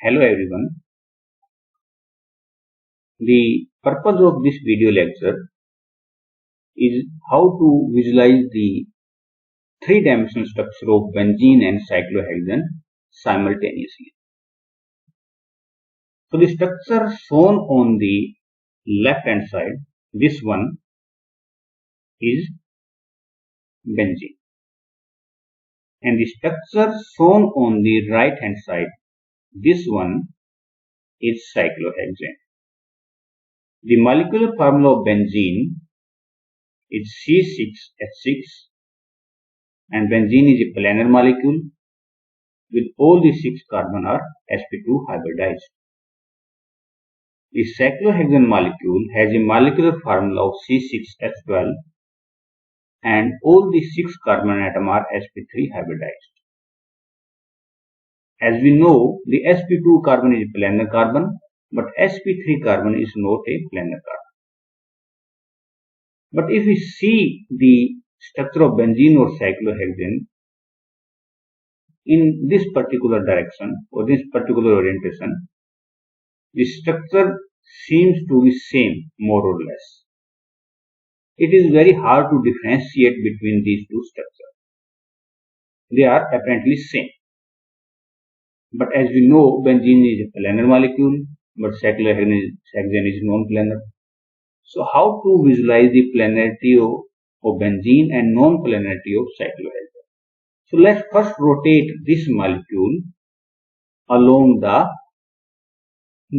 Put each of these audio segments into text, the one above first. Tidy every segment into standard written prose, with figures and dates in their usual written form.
Hello everyone. The purpose of this video lecture is how to visualize the three-dimensional structure of benzene and cyclohexane simultaneously. So the structure shown on the left hand side, this one is benzene, and the structure shown on the right hand side, this one is cyclohexane. The molecular formula of benzene is C6H6, and benzene is a planar molecule with all the 6 carbon are sp2 hybridized. The cyclohexane molecule has a molecular formula of C6H12 and all the 6 carbon atom are sp3 hybridized. As we know, the sp2 carbon is a planar carbon, but sp3 carbon is not a planar carbon. But if we see the structure of benzene or cyclohexane in this particular direction or this particular orientation, the structure seems to be same more or less. It is very hard to differentiate between these two structures. They are apparently same. But as we know, benzene is a planar molecule, but cyclohexane is non-planar. So how to visualize the planarity of benzene and non-planarity of cyclohexane? So let's first rotate this molecule along the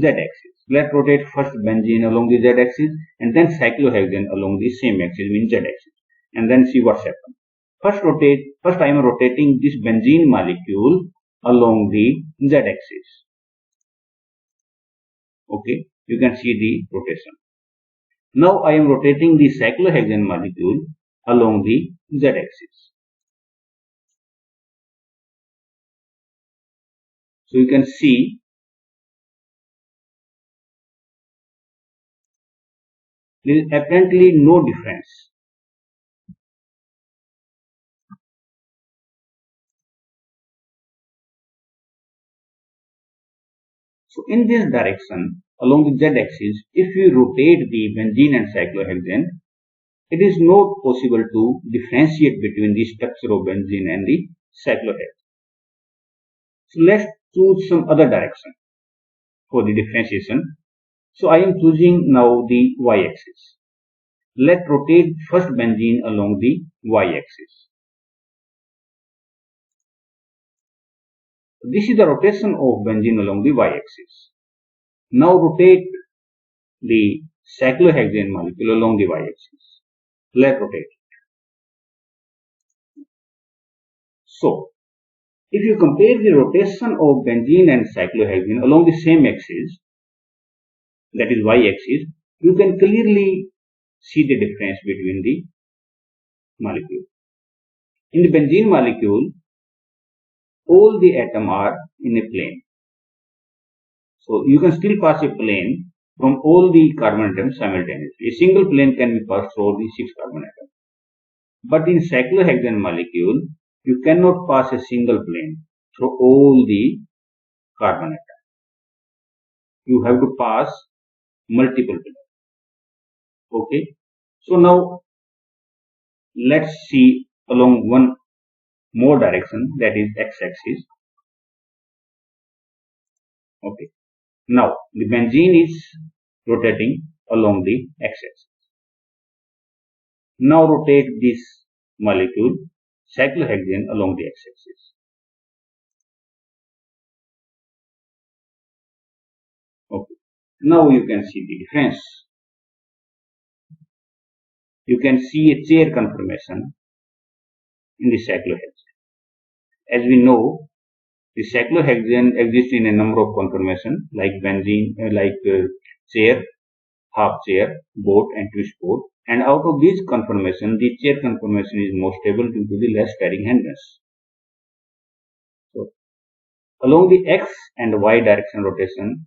z-axis. Let's rotate first benzene along the z-axis and then cyclohexane along the same axis, means z-axis, and then see what's happened. First I am rotating this benzene molecule along the z-axis. Okay, you can see the rotation. Now I am rotating the cyclohexane molecule along the z-axis. So you can see there is apparently no difference. So in this direction, along the z-axis, if we rotate the benzene and cyclohexane, it is not possible to differentiate between the structure of benzene and the cyclohexane. So let's choose some other direction for the differentiation. So I am choosing now the y-axis. Let's rotate first benzene along the y-axis. This is the rotation of benzene along the y-axis. Now rotate the cyclohexane molecule along the y-axis. Let's rotate it. So, if you compare the rotation of benzene and cyclohexane along the same axis, that is y-axis, you can clearly see the difference between the molecule. In the benzene molecule, all the atoms are in a plane. So you can still pass a plane from all the carbon atoms simultaneously. A single plane can be passed through the 6 carbon atoms. But in cyclohexane molecule, you cannot pass a single plane through all the carbon atoms. You have to pass multiple planes. Okay. So now let's see along one more direction, that is x-axis. Okay. Now the benzene is rotating along the x-axis. Now rotate this molecule cyclohexane along the x-axis. Okay. Now you can see the difference. You can see a chair conformation in the cyclohexane. As we know, the cyclohexane exists in a number of conformations like benzene, chair, half chair, boat, and twist boat. And out of these conformations, the chair conformation is more stable due to the less carrying handness. So, along the x and y direction rotation,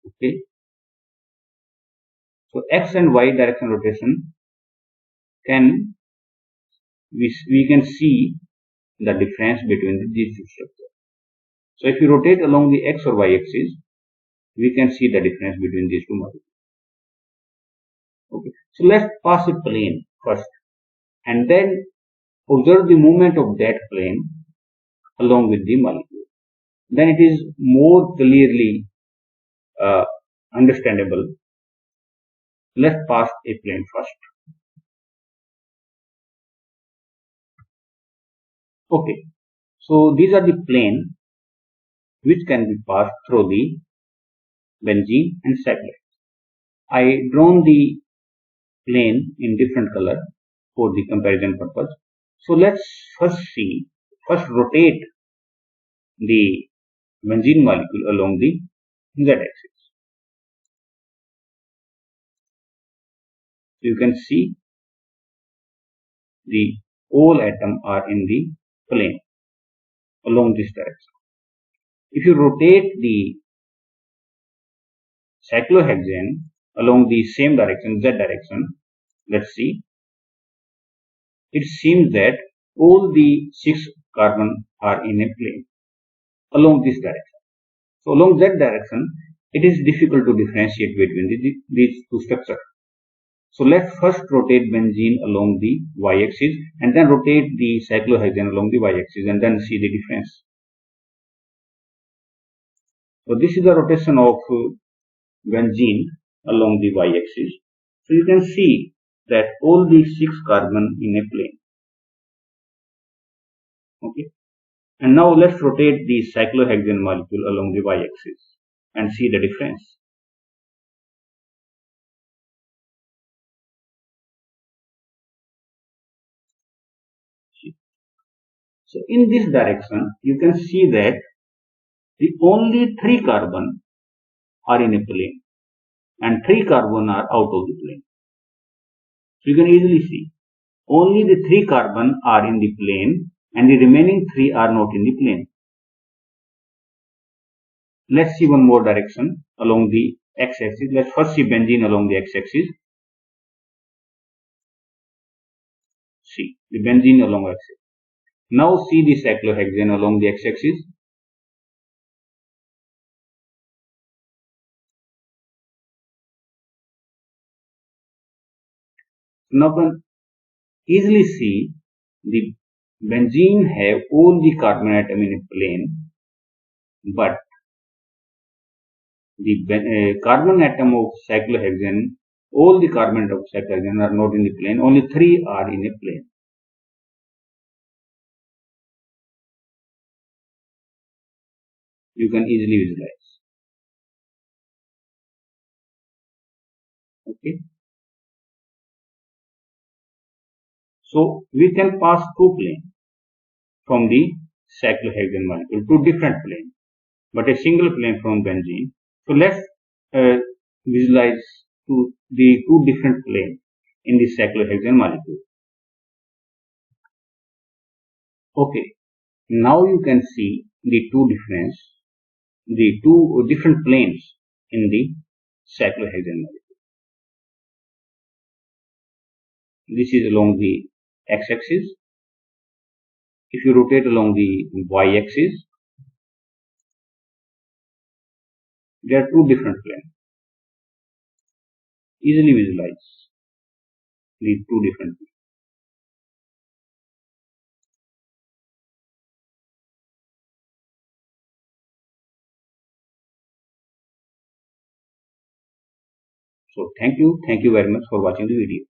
okay. So x and y direction rotation can we can see the difference between these two structures. So if you rotate along the x or y axis, we can see the difference between these two molecules. Okay, so let's pass a plane first and then observe the movement of that plane along with the molecule. Then it is more clearly understandable. Let's pass a plane first. Okay, so these are the plane which can be passed through the benzene and cyclohexane. I drawn the plane in different color for the comparison purpose. So let's first rotate the benzene molecule along the z-axis. You can see the all atoms are in the plane along this direction. If you rotate the cyclohexane along the same direction, z direction, let's see, it seems that all the 6 carbon are in a plane along this direction. So along z direction, it is difficult to differentiate between these two structures. So let's first rotate benzene along the y-axis and then rotate the cyclohexane along the y-axis and then see the difference. So this is the rotation of benzene along the y-axis. So you can see that all the 6 carbon in a plane. Okay. And now let's rotate the cyclohexane molecule along the y-axis and see the difference. So in this direction, you can see that the only 3 carbon are in a plane and 3 carbon are out of the plane. So you can easily see only the 3 carbon are in the plane and the remaining 3 are not in the plane. Let's see one more direction along the x-axis. Let's first see benzene along the x-axis. See the benzene along x-axis. Now see the cyclohexane along the x-axis. Now you can easily see the benzene have all the carbon atom in a plane, but the carbon atom of cyclohexane, all the carbon atom of cyclohexane are not in the plane, only 3 are in a plane. You can easily visualize. Okay. So we can pass 2 planes from the cyclohexane molecule, 2 different planes, but a single plane from benzene. So let's visualize the 2 different planes in the cyclohexane molecule. Okay, now you can see the two different planes in the cyclohexane molecule. This is along the x-axis. If you rotate along the y-axis, there are 2 different planes. Easily visualize these 2 different planes. So thank you very much for watching the video.